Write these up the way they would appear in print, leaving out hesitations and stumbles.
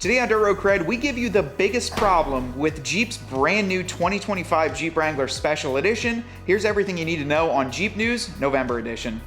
Today on Dirt Road Cred, we give you the biggest problem with Jeep's brand new 2025 Jeep Wrangler Special Edition. Here's everything you need to know on Jeep News, November edition.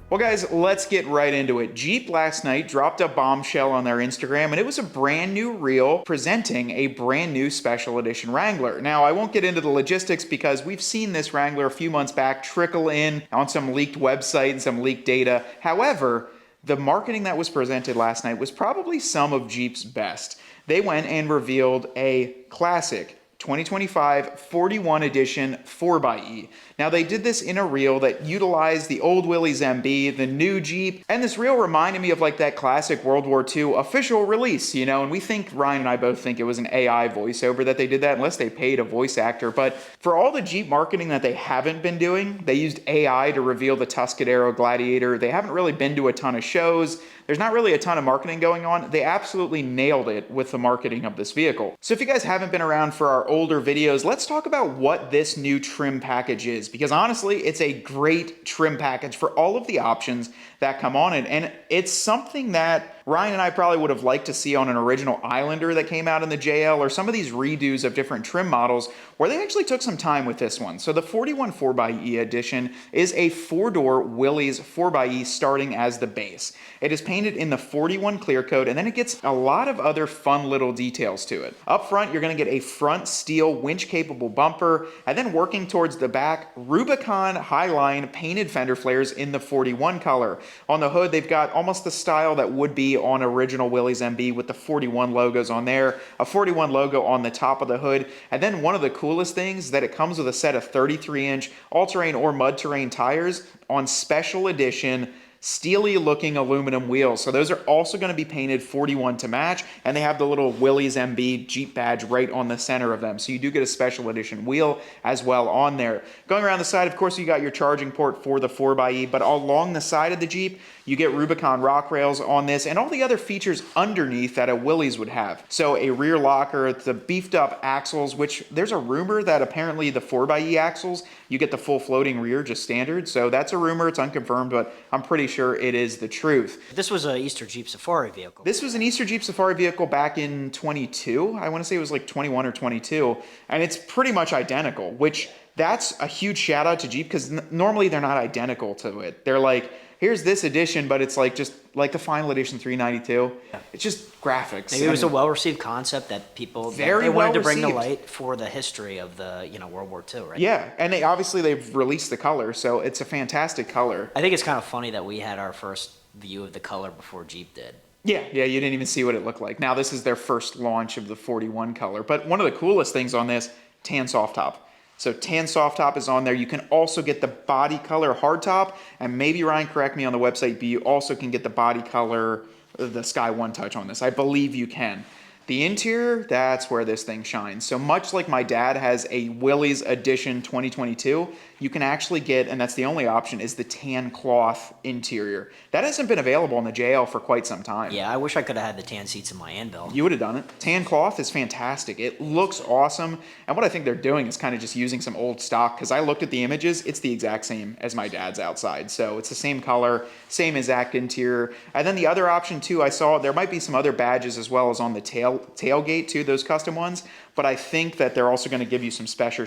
Well guys, let's get right into it. Jeep last night dropped a bombshell on their Instagram, and it was a brand new reel presenting a brand new Special Edition Wrangler. Now, I won't get into the logistics because we've seen this Wrangler a few months back trickle in on some leaked website and some leaked data. However, the marketing that was presented last night was probably some of Jeep's best. They went and revealed a classic 2025 41 edition 4xe. Now they did this in a reel that utilized the old Willys MB, the new Jeep, and this reel reminded me of like that classic World War II official release, you know, and we think, Ryan and I both think it was an AI voiceover that they did that, unless they paid a voice actor. But for all the Jeep marketing that they haven't been doing, they used AI to reveal the Jeep Gladiator. They haven't really been to a ton of shows. There's not really a ton of marketing going on. They absolutely nailed it with the marketing of this vehicle. So if you guys haven't been around for our older videos, let's talk about what this new trim package is, because honestly, it's a great trim package for all of the options that come on it. And it's something that Ryan and I probably would have liked to see on an original Islander that came out in the JL, or some of these redos of different trim models where they actually took some time with this one. So the 41 4xe edition is a four-door Willys 4xe starting as the base. It is painted in the 41 clear coat, and then it gets a lot of other fun little details to it. Up front, you're going to get a front steel winch-capable bumper, and then working towards the back, Rubicon Highline painted fender flares in the 41 color. On the hood, they've got almost the style that would be on original Willys MB with the 41 logos on there, a 41 logo on the top of the hood, and then one of the coolest things is that it comes with a set of 33-inch all-terrain or mud-terrain tires on special edition steely looking aluminum wheels. So those are also going to be painted 41 to match, and they have the little Willys MB Jeep badge right on the center of them. So you do get a special edition wheel as well on there. Going around the side, of course, you got your charging port for the 4xe, but along the side of the Jeep, you get Rubicon rock rails on this and all the other features underneath that a Willys would have. So a rear locker, the beefed up axles, which there's a rumor that apparently the 4xe axles, you get the full floating rear just standard. So that's a rumor, it's unconfirmed, but I'm pretty sure it is the truth. This was an Easter Jeep Safari vehicle. This was an Easter Jeep Safari vehicle back in 22. I want to say it was like 21 or 22. And it's pretty much identical, which that's a huge shout out to Jeep, because normally they're not identical to it. They're like, here's this edition, but it's like just like the final edition 392. Yeah. It's just graphics. Maybe it was a well-received concept that people they wanted to bring to light for the history of the World War II, right? Yeah, and they've released the color, so it's a fantastic color. I think it's kind of funny that we had our first view of the color before Jeep did. Yeah, you didn't even see what it looked like. Now this is their first launch of the 41 color, but one of the coolest things on this, tan soft top. So tan soft top is on there. You can also get the body color hard top, and maybe Ryan correct me on the website, but you also can get the body color, the Sky One Touch on this. I believe you can. The interior, that's where this thing shines. So much like my dad has a Willys Edition 2022, you can actually get, and that's the only option, is the tan cloth interior. That hasn't been available in the JL for quite some time. Yeah, I wish I could have had the tan seats in my Anvil. You would have done it. Tan cloth is fantastic. It looks awesome. And what I think they're doing is kind of just using some old stock, because I looked at the images, it's the exact same as my dad's outside. So it's the same color, same exact interior. And then the other option too, I saw there might be some other badges as well as on the tailgate too, those custom ones. But I think that they're also going to give you some special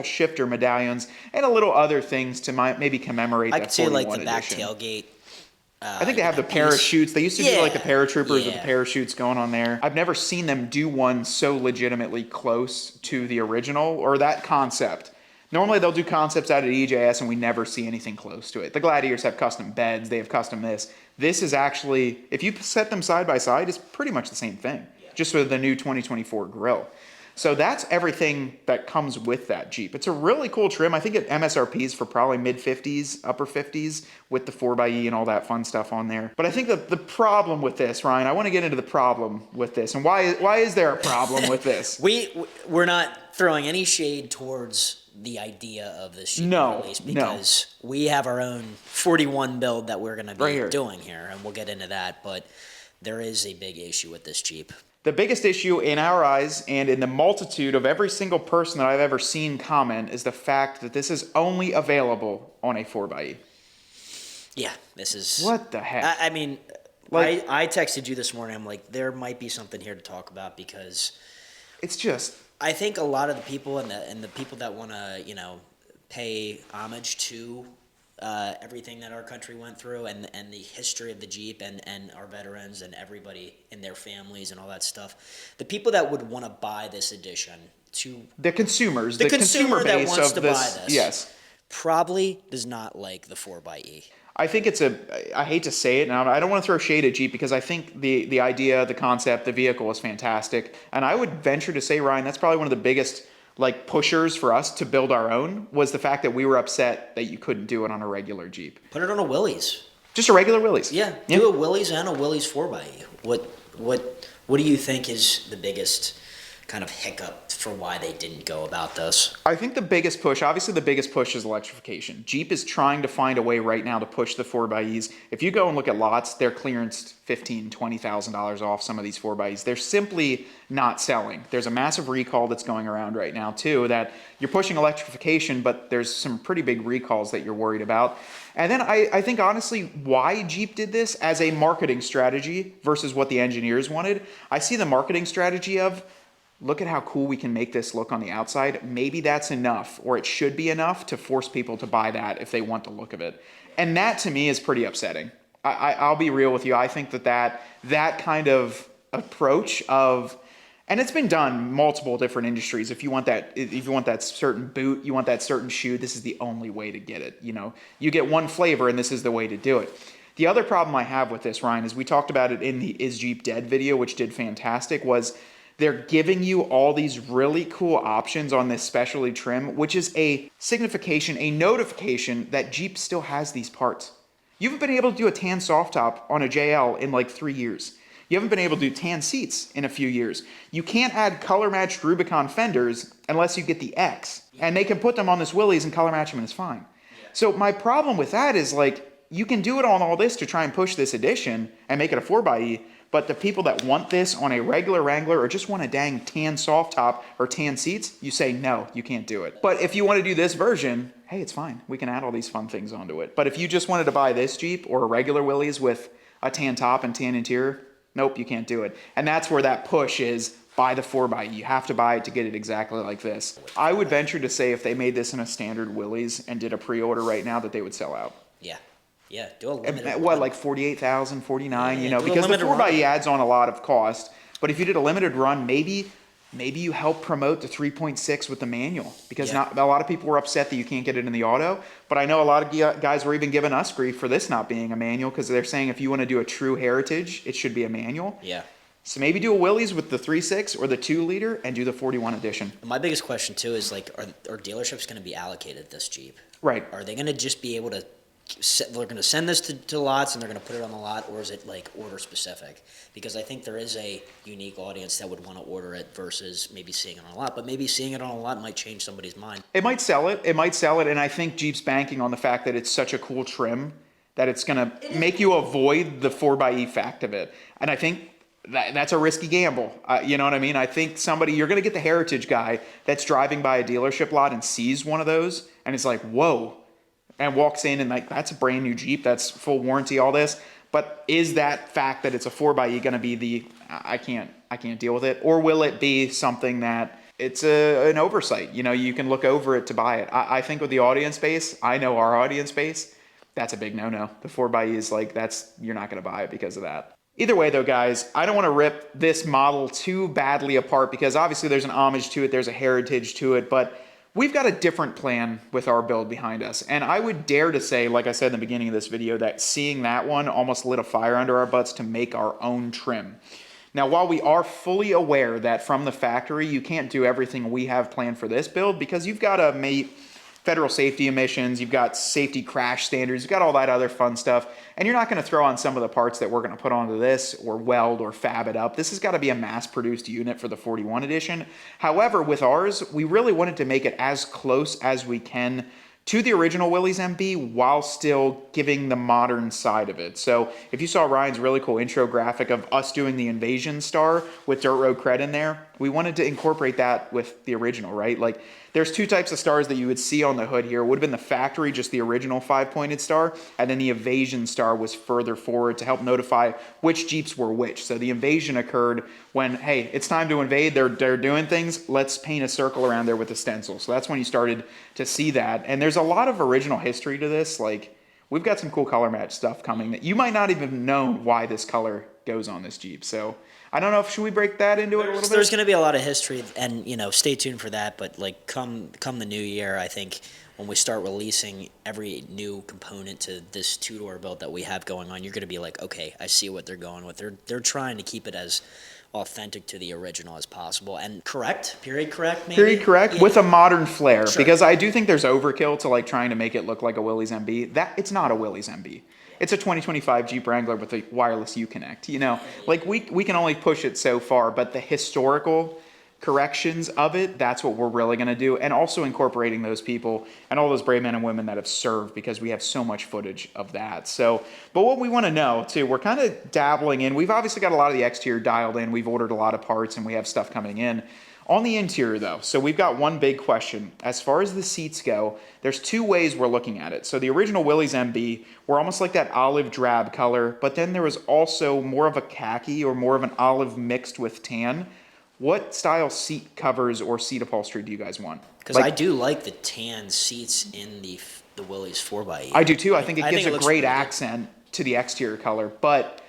shifter medallions and a little other things to maybe commemorate that 41 edition. I could say like the back tailgate. I think they have the parachutes. They used to do like the paratroopers with the parachutes going on there. I've never seen them do one so legitimately close to the original or that concept. Normally they'll do concepts out at EJS and we never see anything close to it. The Gladiators have custom beds, they have custom this. This is actually, if you set them side by side, it's pretty much the same thing, just with the new 2024 grille. So that's everything that comes with that Jeep. It's a really cool trim. I think it MSRPs for probably mid-50s, upper 50s with the 4xe and all that fun stuff on there. But I think that the problem with this, Ryan, I want to get into the problem with this. And why is there a problem with this? We're not throwing any shade towards the idea of this Jeep release, because we have our own 41 build that we're going to be doing here, and we'll get into that. But there is a big issue with this Jeep. The biggest issue in our eyes and in the multitude of every single person that I've ever seen comment is the fact that this is only available on a 4xe. Yeah, this is... What the heck? I mean, Like, I texted you this morning. I'm like, there might be something here to talk about because it's just, I think a lot of the people and the people that want to pay homage to everything that our country went through and the history of the Jeep and our veterans and everybody and their families and all that stuff. The people that would want to buy this edition to the consumers, the consumer that base wants of to this, buy this, yes, probably does not like the 4xe. I think I hate to say it, and I don't want to throw shade at Jeep because I think the idea, the concept, the vehicle is fantastic. And I would venture to say, Ryan, that's probably one of the biggest like pushers for us to build our own was the fact that we were upset that you couldn't do it on a regular Jeep. Put it on a Willys. Just a regular Willys. Yeah, do a Willys and a Willys 4xe. What do you think is the biggest kind of hiccup for why they didn't go about this? I think the biggest push, obviously the biggest push is electrification. Jeep is trying to find a way right now to push the 4xEs. If you go and look at lots, they're clearanced $15,000, $20,000 off some of these 4xEs. They're simply not selling. There's a massive recall that's going around right now too, that you're pushing electrification, but there's some pretty big recalls that you're worried about. And then I think honestly why Jeep did this as a marketing strategy versus what the engineers wanted. I see the marketing strategy of, look at how cool we can make this look on the outside. Maybe that's enough, or it should be enough to force people to buy that if they want the look of it. And that to me is pretty upsetting. I'll be real with you. I think that kind of approach of, and it's been done multiple different industries. If you want that certain boot, you want that certain shoe, this is the only way to get it. You get one flavor and this is the way to do it. The other problem I have with this, Ryan, is we talked about it in the Is Jeep Dead video, which did fantastic, was they're giving you all these really cool options on this specialty trim, which is a signification, a notification that Jeep still has these parts. You haven't been able to do a tan soft top on a JL in like 3 years. You haven't been able to do tan seats in a few years. You can't add color matched Rubicon fenders unless you get the X. And they can put them on this Willys and color match them and it's fine. So my problem with that is like, you can do it on all this to try and push this edition and make it a 4xe, but the people that want this on a regular Wrangler or just want a dang tan soft top or tan seats, you say, no, you can't do it. But if you want to do this version, hey, it's fine. We can add all these fun things onto it. But if you just wanted to buy this Jeep or a regular Willys with a tan top and tan interior, nope, you can't do it. And that's where that push is, buy the 4xe. You have to buy it to get it exactly like this. I would venture to say if they made this in a standard Willys and did a pre-order right now that they would sell out. Yeah. Yeah, do a limited what, like 48,000, 49, yeah, because the 4xe run. adds on a lot of cost. But if you did a limited run, maybe you help promote the 3.6 with the manual, because not a lot of people were upset that you can't get it in the auto. But I know a lot of guys were even giving us grief for this not being a manual, because they're saying if you want to do a true heritage, it should be a manual. Yeah. So maybe do a Willys with the 3.6 or the 2-liter and do the 41 edition. My biggest question too is like, are dealerships going to be allocated this Jeep? Right. Are they going to just be able to? They're going to send this to lots and they're going to put it on the lot, or is it like order specific? Because I think there is a unique audience that would want to order it versus maybe seeing it on a lot. But maybe seeing it on a lot might change somebody's mind. It might sell it. And I think Jeep's banking on the fact that it's such a cool trim that it's going to make you avoid the 4xe fact of it. And I think that's a risky gamble. You know what I mean? I think you're going to get the heritage guy that's driving by a dealership lot and sees one of those and it's like, whoa. And walks in and like, that's a brand new Jeep, that's full warranty, all this. But is that fact that it's a 4xe going to be I can't deal with it? Or will it be something that it's an oversight? You can look over it to buy it. I think with the audience base, I know our audience base, that's a big no-no. The 4xe is like, you're not going to buy it because of that. Either way though, guys, I don't want to rip this model too badly apart because obviously there's an homage to it, there's a heritage to it, but we've got a different plan with our build behind us. And I would dare to say, like I said in the beginning of this video, that seeing that one almost lit a fire under our butts to make our own trim. Now, while we are fully aware that from the factory, you can't do everything we have planned for this build because you've got to meet federal safety emissions, you've got safety crash standards, you've got all that other fun stuff, and you're not going to throw on some of the parts that we're going to put onto this or weld or fab it up. This has got to be a mass-produced unit for the 41 edition. However, with ours, we really wanted to make it as close as we can to the original Willys MB while still giving the modern side of it. So if you saw Ryan's really cool intro graphic of us doing the Invasion Star with Dirt Road CRED in there, we wanted to incorporate that with the original, right? Like There's two types of stars that you would see on the hood here. It would have been the factory, just the original 5-pointed star, and then the invasion star was further forward to help notify which Jeeps were which. So the invasion occurred when, hey, it's time to invade, they're doing things, let's paint a circle around there with a stencil. So that's when you started to see that. And there's a lot of original history to this. Like, we've got some cool color match stuff coming that you might not even know why this color goes on this Jeep. So I don't know if, should we break that into it a little bit? There's going to be a lot of history, and stay tuned for that. But like come the new year, I think when we start releasing every new component to this two-door build that we have going on, you're going to be like, okay, I see what they're going with. They're trying to keep it as authentic to the original as possible, and period correct, maybe? Period correct, yeah. With a modern flair, sure. Because I do think there's overkill to like trying to make it look like a Willys MB. It's not a Willys MB. It's a 2025 Jeep Wrangler with a wireless Uconnect, Like we can only push it so far, but the historical corrections of it, that's what we're really going to do, and also incorporating those people and all those brave men and women that have served, because we have so much footage of that. So, but what we want to know too, we're kind of dabbling in, we've obviously got a lot of the exterior dialed in, we've ordered a lot of parts, and we have stuff coming in. On the interior though, so we've got one big question. As far as the seats go, there's two ways we're looking at it. So the original Willys MB were almost like that olive drab color, but then there was also more of a khaki or more of an olive mixed with tan. What style seat covers or seat upholstery do you guys want? Because I do like the tan seats in the Willys 4xe. I do too. I think it gives a great accent to the exterior color, but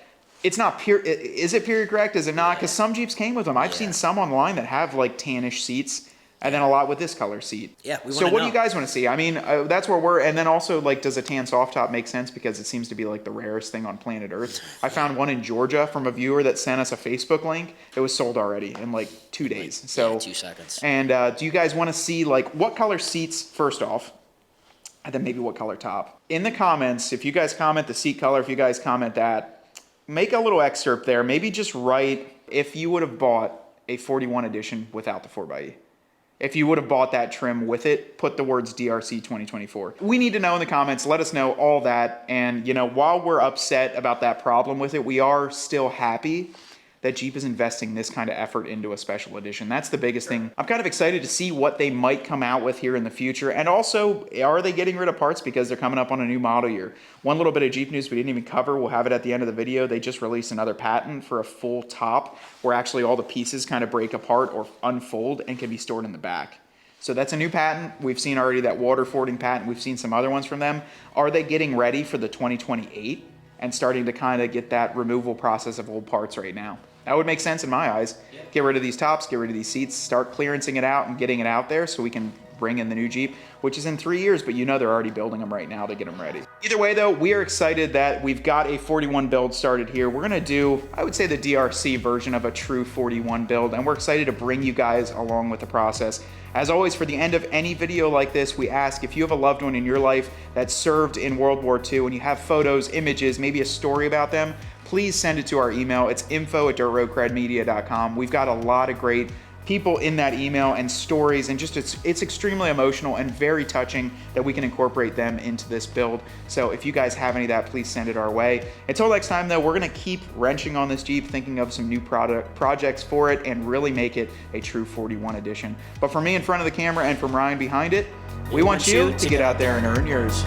it's not pure. Is it period correct? Is it not? Because some Jeeps came with them. I've seen some online that have like tannish seats, and then a lot with this color seat. Yeah, so what do you guys want to see? I mean, that's where we're. And then also, like, does a tan soft top make sense? Because it seems to be like the rarest thing on planet Earth. I found one in Georgia from a viewer that sent us a Facebook link. It was sold already in like 2 days. So 2 seconds. And do you guys want to see like what color seats first off? And then maybe what color top? In the comments, if you guys comment the seat color, if you guys comment that, make a little excerpt there. Maybe just write if you would have bought a 41 edition without the 4xe. If you would have bought that trim with it, put the words DRC 2024. We need to know in the comments. Let us know all that. And, while we're upset about that problem with it, we are still happy that Jeep is investing this kind of effort into a special edition. That's the biggest thing. I'm kind of excited to see what they might come out with here in the future. And also, are they getting rid of parts because they're coming up on a new model year? One little bit of Jeep news we didn't even cover. We'll have it at the end of the video. They just released another patent for a full top where actually all the pieces kind of break apart or unfold and can be stored in the back. So that's a new patent. We've seen already that water fording patent. We've seen some other ones from them. Are they getting ready for the 2028 and starting to kind of get that removal process of old parts right now? That would make sense in my eyes. Yeah. Get rid of these tops, get rid of these seats, start clearancing it out and getting it out there so we can bring in the new Jeep, which is in 3 years, but they're already building them right now to get them ready. Either way though, we are excited that we've got a 41 build started here. We're gonna do, I would say, the DRC version of a true 41 build, and we're excited to bring you guys along with the process. As always, for the end of any video like this, we ask if you have a loved one in your life that served in World War II and you have photos, images, maybe a story about them, please send it to our email. It's info@dirtroadcredmedia.com. We've got a lot of great people in that email and stories, and just it's extremely emotional and very touching that we can incorporate them into this build. So if you guys have any of that, please send it our way. Until next time though, we're gonna keep wrenching on this Jeep, thinking of some new projects for it, and really make it a true 41 edition. But for me in front of the camera and from Ryan behind it, we want you to get out there and earn yours.